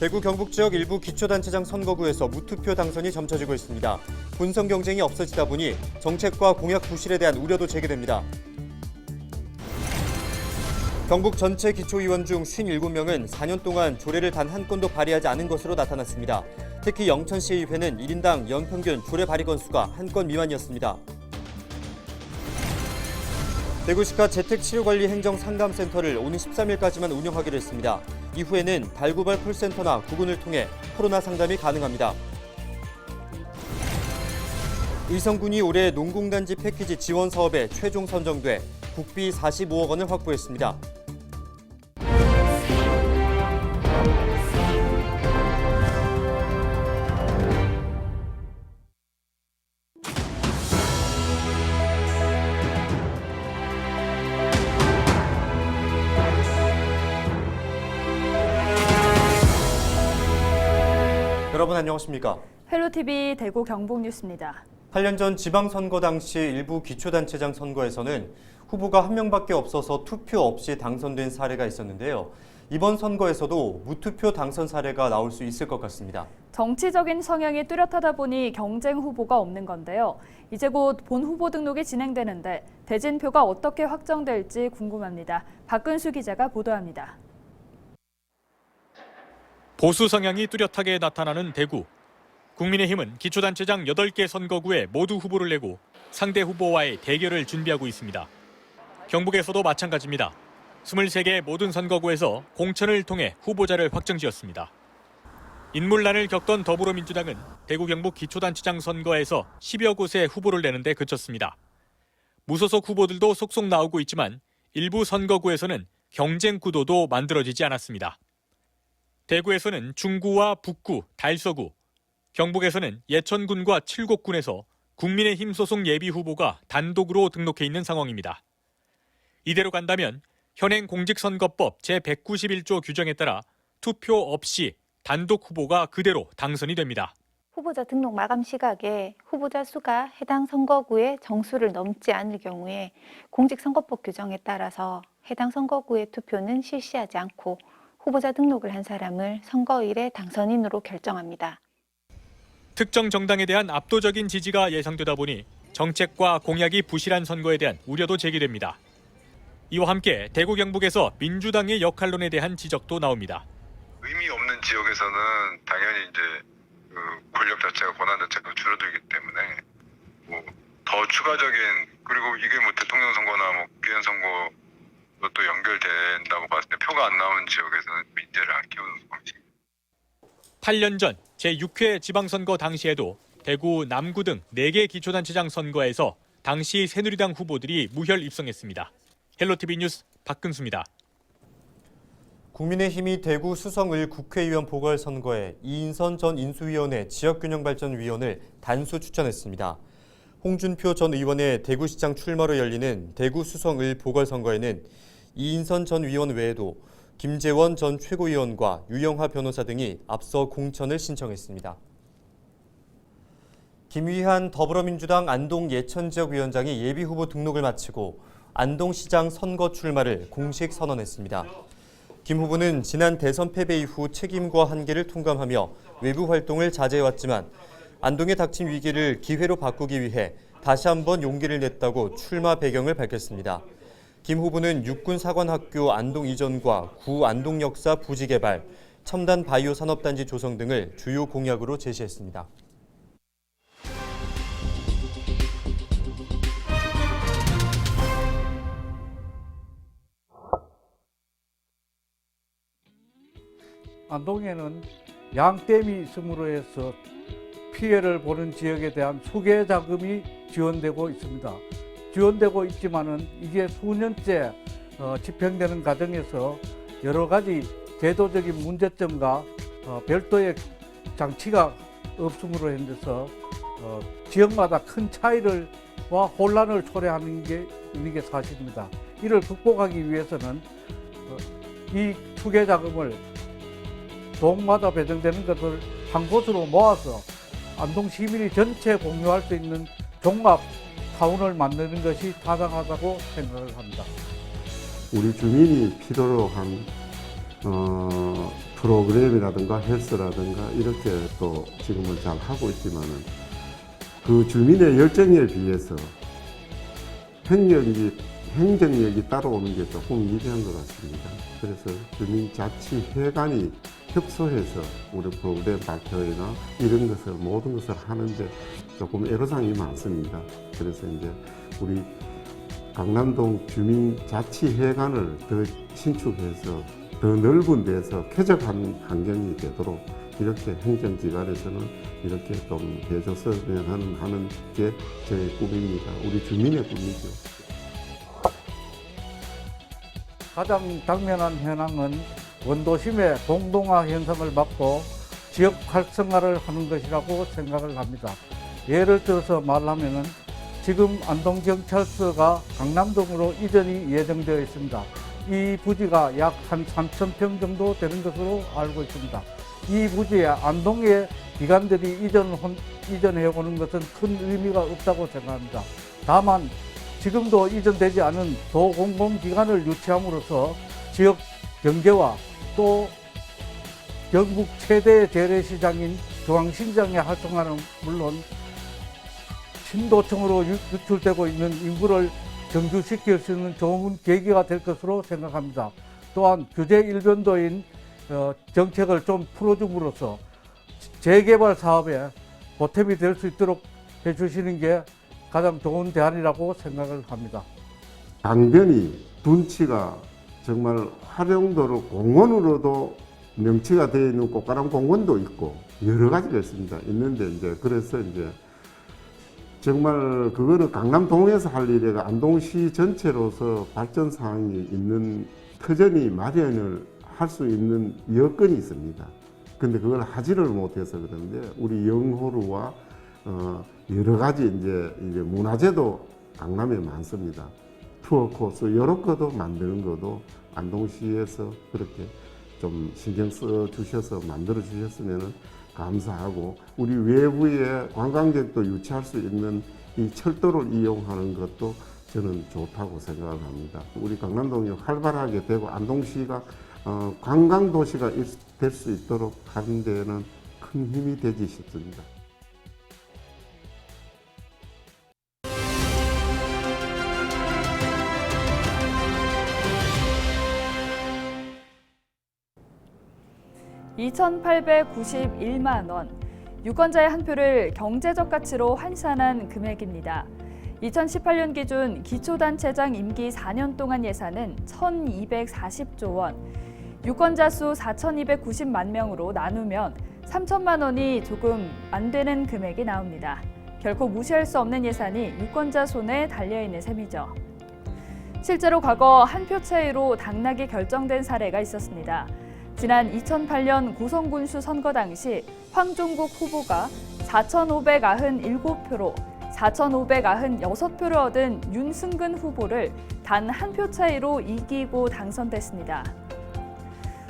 대구 경북 지역 일부 기초단체장 선거구에서 무투표 당선이 점쳐지고 있습니다. 본선 경쟁이 없어지다 보니 정책과 공약 부실에 대한 우려도 제기됩니다. 경북 전체 기초의원 중 57명은 4년 동안 조례를 단 한 건도 발의하지 않은 것으로 나타났습니다. 특히 영천시의회는 1인당 연평균 조례 발의 건수가 한 건 미만이었습니다. 대구시가 재택치료관리행정상담센터를 오는 13일까지만 운영하기로 했습니다. 이후에는 달구발 콜센터나 구군을 통해 코로나 상담이 가능합니다. 의성군이 올해 농공단지 패키지 지원 사업에 최종 선정돼 국비 45억 원을 확보했습니다. 여러분 안녕하십니까? 헬로TV 대구 경북 뉴스입니다. 8년 전 지방선거 당시 일부 기초단체장 선거에서는 후보가 한 명밖에 없어서 투표 없이 당선된 사례가 있었는데요. 이번 선거에서도 무투표 당선 사례가 나올 수 있을 것 같습니다. 정치적인 성향이 뚜렷하다 보니 경쟁 후보가 없는 건데요. 이제 곧 본 후보 등록이 진행되는데 대진표가 어떻게 확정될지 궁금합니다. 박근수 기자가 보도합니다. 보수 성향이 뚜렷하게 나타나는 대구. 국민의힘은 기초단체장 8개 선거구에 모두 후보를 내고 상대 후보와의 대결을 준비하고 있습니다. 경북에서도 마찬가지입니다. 23개 모든 선거구에서 공천을 통해 후보자를 확정지었습니다. 인물난을 겪던 더불어민주당은 대구 경북 기초단체장 선거에서 10여 곳에 후보를 내는데 그쳤습니다. 무소속 후보들도 속속 나오고 있지만 일부 선거구에서는 경쟁 구도도 만들어지지 않았습니다. 대구에서는 중구와 북구, 달서구, 경북에서는 예천군과 칠곡군에서 국민의힘 소속 예비 후보가 단독으로 등록해 있는 상황입니다. 이대로 간다면 현행 공직선거법 제191조 규정에 따라 투표 없이 단독 후보가 그대로 당선이 됩니다. 후보자 등록 마감 시각에 후보자 수가 해당 선거구의 정수를 넘지 않을 경우에 공직선거법 규정에 따라서 해당 선거구의 투표는 실시하지 않고 후보자 등록을 한 사람을 선거일에 당선인으로 결정합니다. 특정 정당에 대한 압도적인 지지가 예상되다 보니 정책과 공약이 부실한 선거에 대한 우려도 제기됩니다. 이와 함께 대구 경북에서 민주당의 역할론에 대한 지적도 나옵니다. 의미 없는 지역에서는 당연히 이제 권력 자체가 권한 자체가 줄어들기 때문에 더 추가적인 그리고 이게 대통령 선거나 국회의원 선거 또 연결된다고 봤을 때 표가 안 나오는 지역에서는 민재를 안 키우는 방식. 8년 전 제6회 지방선거 당시에도 대구 남구 등 4개 기초단체장 선거에서 당시 새누리당 후보들이 무혈 입성했습니다. 헬로TV 뉴스 박근수입니다. 국민의힘이 대구 수성을 국회의원 보궐선거에 이인선 전 인수위원회 지역균형발전위원을 단수 추천했습니다. 홍준표 전 의원의 대구시장 출마로 열리는 대구 수성을 보궐선거에는 이인선 전 위원 외에도 김재원 전 최고위원과 유영하 변호사 등이 앞서 공천을 신청했습니다. 김위한 더불어민주당 안동 예천지역위원장이 예비후보 등록을 마치고 안동시장 선거 출마를 공식 선언했습니다. 김 후보는 지난 대선 패배 이후 책임과 한계를 통감하며 외부 활동을 자제해왔지만 안동에 닥친 위기를 기회로 바꾸기 위해 다시 한번 용기를 냈다고 출마 배경을 밝혔습니다. 김 후보는 육군사관학교 안동 이전과 구 안동역사 부지 개발, 첨단 바이오 산업단지 조성 등을 주요 공약으로 제시했습니다. 안동에는 양댐이 있음으로 해서 피해를 보는 지역에 대한 수계 자금이 지원되고 있습니다. 지원되고 있지만은 이게 수년째 집행되는 과정에서 여러 가지 제도적인 문제점과 별도의 장치가 없음으로 인해서 지역마다 큰 차이와 혼란을 초래하는 게 사실입니다. 이를 극복하기 위해서는 이 수계 자금을 동마다 배정되는 것을 한 곳으로 모아서 안동 시민이 전체 공유할 수 있는 종합 타운을 만드는 것이 타당하다고 생각을 합니다. 우리 주민이 필요로 한 프로그램이라든가 헬스라든가 이렇게 또 지금은 잘 하고 있지만은 그 주민의 열정에 비해서 행정력이 따라오는 게 조금 미비한 것 같습니다. 그래서 주민자치회관이 협소해서 우리 프로그램 발표회나 이런 것을 모든 것을 하는데 조금 애로사항이 많습니다. 그래서 이제 우리 강남동 주민자치회관을 더 신축해서 더 넓은 데서 쾌적한 환경이 되도록 이렇게 행정기관에서는 이렇게 좀 해줬으면 하는 게 제 꿈입니다. 우리 주민의 꿈이죠. 가장 당면한 현황은 원도심의 동동화 현상을 막고 지역 활성화를 하는 것이라고 생각을 합니다. 예를 들어서 말하면은 지금 안동경찰서가 강남동으로 이전이 예정되어 있습니다. 이 부지가 약 한 3,000평 정도 되는 것으로 알고 있습니다. 이 부지에 안동의 기관들이 이전해 오는 것은 큰 의미가 없다고 생각합니다. 다만 지금도 이전되지 않은 도공공기관을 유치함으로써 지역 경제와 또 경북 최대 재래시장인 중앙시장의 활성화는 물론 신도청으로 유출되고 있는 인구를 정주시킬 수 있는 좋은 계기가 될 것으로 생각합니다. 또한 규제 일변도인 정책을 좀 풀어줌으로써 재개발 사업에 보탬이 될 수 있도록 해주시는 게 가장 좋은 대안이라고 생각을 합니다. 강변이 둔치가 정말 활용도로 공원으로도 명치가 되어 있는 꽃가람 공원도 있고 여러 가지가 있습니다. 있는데 이제 그래서 이제 정말 그거는 강남동에서 할 일이라 안동시 전체로서 발전 사항이 있는 터전이 마련을 할 수 있는 여건이 있습니다. 근데 그걸 하지를 못해서 그런데 우리 영호루와 여러 가지 이제 문화재도 강남에 많습니다. 투어 코스 여러 것도 만드는 것도 안동시에서 그렇게 좀 신경 써 주셔서 만들어 주셨으면 감사하고 우리 외부의 관광객도 유치할 수 있는 이 철도를 이용하는 것도 저는 좋다고 생각을 합니다. 우리 강남동이 활발하게 되고 안동시가 관광도시가 될 수 있도록 하는 데는 큰 힘이 되지 싶습니다. (2,891만 원). 유권자의 한 표를 경제적 가치로 환산한 금액입니다. 2018년 기준 기초단체장 임기 4년 동안 예산은 1,240조 원, 유권자 수 4,290만 명으로 나누면 3천만 원이 조금 안 되는 금액이 나옵니다. 결코 무시할 수 없는 예산이 유권자 손에 달려있는 셈이죠. 실제로 과거 한 표 차이로 당락이 결정된 사례가 있었습니다. 지난 2008년 고성군수 선거 당시 황종국 후보가 4,597표로 4,596표를 얻은 윤승근 후보를 단 한 표 차이로 이기고 당선됐습니다.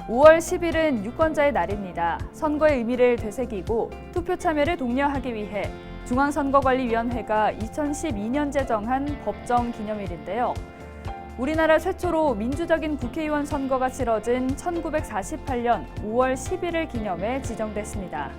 5월 10일은 유권자의 날입니다. 선거의 의미를 되새기고 투표 참여를 독려하기 위해 중앙선거관리위원회가 2012년 제정한 법정 기념일인데요. 우리나라 최초로 민주적인 국회의원 선거가 치러진 1948년 5월 10일을 기념해 지정됐습니다.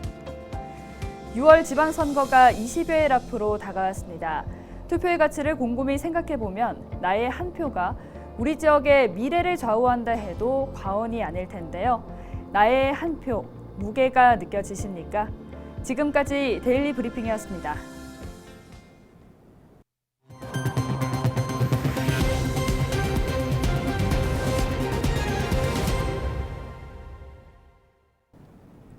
6월 지방선거가 20여일 앞으로 다가왔습니다. 투표의 가치를 곰곰이 생각해보면 나의 한 표가 우리 지역의 미래를 좌우한다 해도 과언이 아닐 텐데요. 나의 한 표, 무게가 느껴지십니까? 지금까지 데일리 브리핑이었습니다.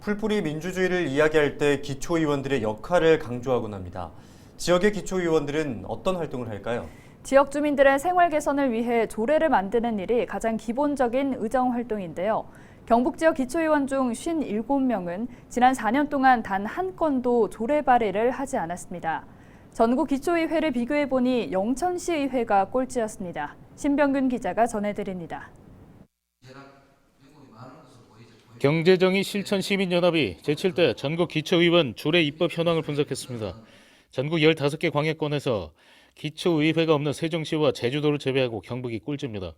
풀뿌리 민주주의를 이야기할 때 기초의원들의 역할을 강조하곤 합니다. 지역의 기초의원들은 어떤 활동을 할까요? 지역 주민들의 생활 개선을 위해 조례를 만드는 일이 가장 기본적인 의정 활동인데요. 경북 지역 기초의원 중 57명은 지난 4년 동안 단 한 건도 조례 발의를 하지 않았습니다. 전국 기초의회를 비교해보니 영천시의회가 꼴찌였습니다. 신병균 기자가 전해드립니다. 경제정의 실천 시민연합이 제7대 전국 기초의원 조례 입법 현황을 분석했습니다. 전국 15개 광역권에서 기초의회가 없는 세종시와 제주도를 제외하고 경북이 꼴찌입니다.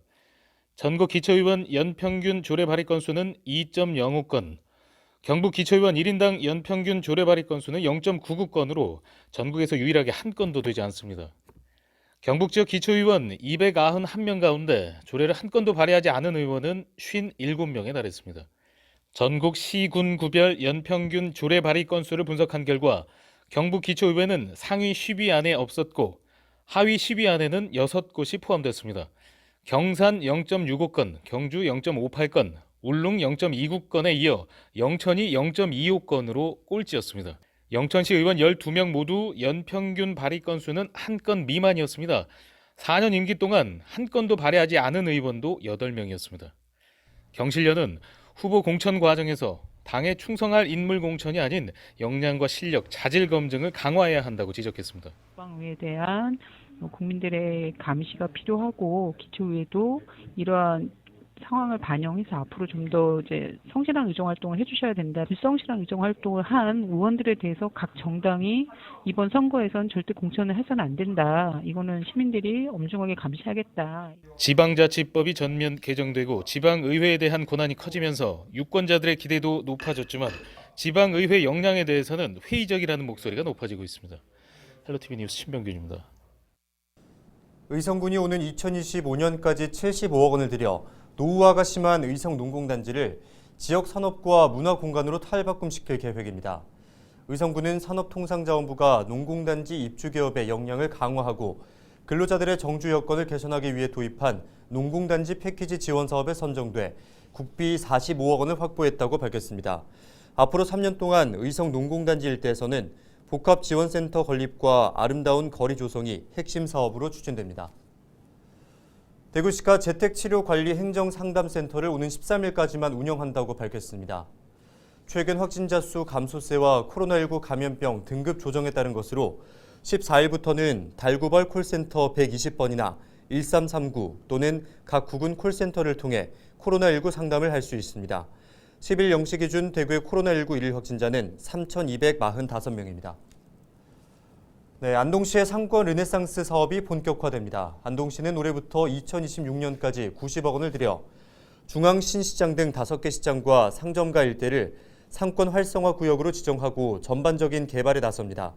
전국 기초의원 연평균 조례 발의 건수는 2.05건, 경북 기초의원 1인당 연평균 조례 발의 건수는 0.99건으로 전국에서 유일하게 한 건도 되지 않습니다. 경북 지역 기초의원 291명 가운데 조례를 한 건도 발의하지 않은 의원은 57명에 달했습니다. 전국 시, 군, 구별 연평균 조례 발의 건수를 분석한 결과 경북 기초의회는 상위 10위 안에 없었고 하위 10위 안에는 6곳이 포함됐습니다. 경산 0.65건, 경주 0.58건, 울릉 0.29건에 이어 영천이 0.25건으로 꼴찌였습니다. 영천시 의원 12명 모두 연평균 발의 건수는 한 건 미만이었습니다. 4년 임기 동안 한 건도 발의하지 않은 의원도 8명이었습니다. 경실련은 후보 공천 과정에서 당에 충성할 인물 공천이 아닌 역량과 실력, 자질 검증을 강화해야 한다고 지적했습니다. 지방의회에 대한 국민들의 감시가 필요하고 기초의회도 이러한 상황을 반영해서 앞으로 좀 더 이제 성실한 의정 활동을 해주셔야 된다. 불성실한 의정 활동을 한 의원들에 대해서 각 정당이 이번 선거에선 절대 공천을 해서는 안 된다. 이거는 시민들이 엄중하게 감시하겠다. 지방자치법이 전면 개정되고 지방의회에 대한 권한이 커지면서 유권자들의 기대도 높아졌지만 지방의회 역량에 대해서는 회의적이라는 목소리가 높아지고 있습니다. 헬로티비 뉴스 신병균입니다. 의성군이 오는 2025년까지 75억 원을 들여 노후화가 심한 의성 농공단지를 지역 산업과 문화 공간으로 탈바꿈시킬 계획입니다. 의성군은 산업통상자원부가 농공단지 입주기업의 역량을 강화하고 근로자들의 정주 여건을 개선하기 위해 도입한 농공단지 패키지 지원 사업에 선정돼 국비 45억 원을 확보했다고 밝혔습니다. 앞으로 3년 동안 의성 농공단지 일대에서는 복합지원센터 건립과 아름다운 거리 조성이 핵심 사업으로 추진됩니다. 대구시가 재택치료관리행정상담센터를 오는 13일까지만 운영한다고 밝혔습니다. 최근 확진자 수 감소세와 코로나19 감염병 등급 조정에 따른 것으로 14일부터는 달구벌 콜센터 120번이나 1339 또는 각 구군 콜센터를 통해 코로나19 상담을 할 수 있습니다. 10일 0시 기준 대구의 코로나19 일일 확진자는 3,245명입니다. 네, 안동시의 상권 르네상스 사업이 본격화됩니다. 안동시는 올해부터 2026년까지 90억 원을 들여 중앙신시장 등 5개 시장과 상점가 일대를 상권 활성화 구역으로 지정하고 전반적인 개발에 나섭니다.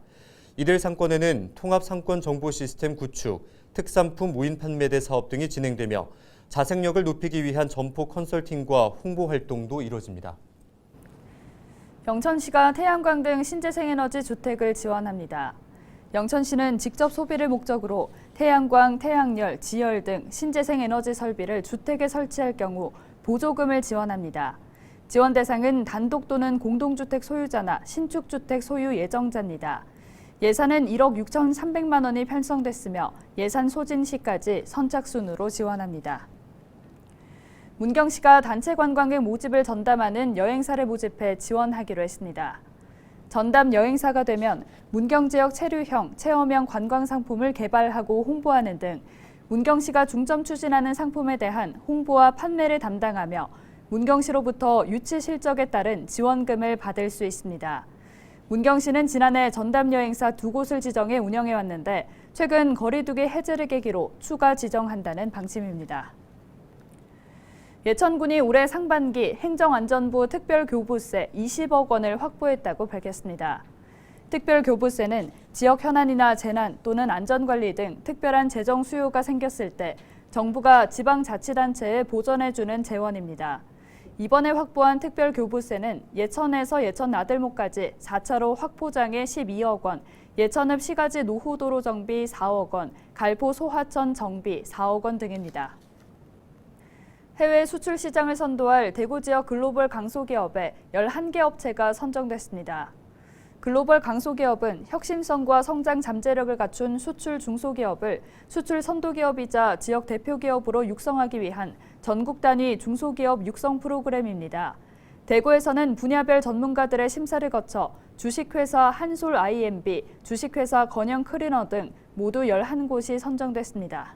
이들 상권에는 통합 상권 정보 시스템 구축, 특산품 무인 판매대 사업 등이 진행되며 자생력을 높이기 위한 점포 컨설팅과 홍보 활동도 이루어집니다. 영천시가 태양광 등 신재생에너지 주택을 지원합니다. 영천시는 직접 소비를 목적으로 태양광, 태양열, 지열 등 신재생에너지 설비를 주택에 설치할 경우 보조금을 지원합니다. 지원 대상은 단독 또는 공동주택 소유자나 신축주택 소유 예정자입니다. 예산은 1억 6,300만 원이 편성됐으며 예산 소진 시까지 선착순으로 지원합니다. 문경시가 단체 관광객 모집을 전담하는 여행사를 모집해 지원하기로 했습니다. 전담 여행사가 되면 문경 지역 체류형, 체험형 관광 상품을 개발하고 홍보하는 등 문경시가 중점 추진하는 상품에 대한 홍보와 판매를 담당하며 문경시로부터 유치 실적에 따른 지원금을 받을 수 있습니다. 문경시는 지난해 전담 여행사 2곳을 지정해 운영해왔는데 최근 거리두기 해제를 계기로 추가 지정한다는 방침입니다. 예천군이 올해 상반기 행정안전부 특별교부세 20억 원을 확보했다고 밝혔습니다. 특별교부세는 지역 현안이나 재난 또는 안전관리 등 특별한 재정 수요가 생겼을 때 정부가 지방자치단체에 보전해주는 재원입니다. 이번에 확보한 특별교부세는 예천에서 예천 나들목까지 4차로 확포장에 12억 원, 예천읍 시가지 노후도로 정비 4억 원, 갈포 소하천 정비 4억 원 등입니다. 해외 수출 시장을 선도할 대구 지역 글로벌 강소기업에 11개 업체가 선정됐습니다. 글로벌 강소기업은 혁신성과 성장 잠재력을 갖춘 수출 중소기업을 수출 선도기업이자 지역 대표기업으로 육성하기 위한 전국 단위 중소기업 육성 프로그램입니다. 대구에서는 분야별 전문가들의 심사를 거쳐 주식회사 한솔 IMB, 주식회사 건영 클리너 등 모두 11곳이 선정됐습니다.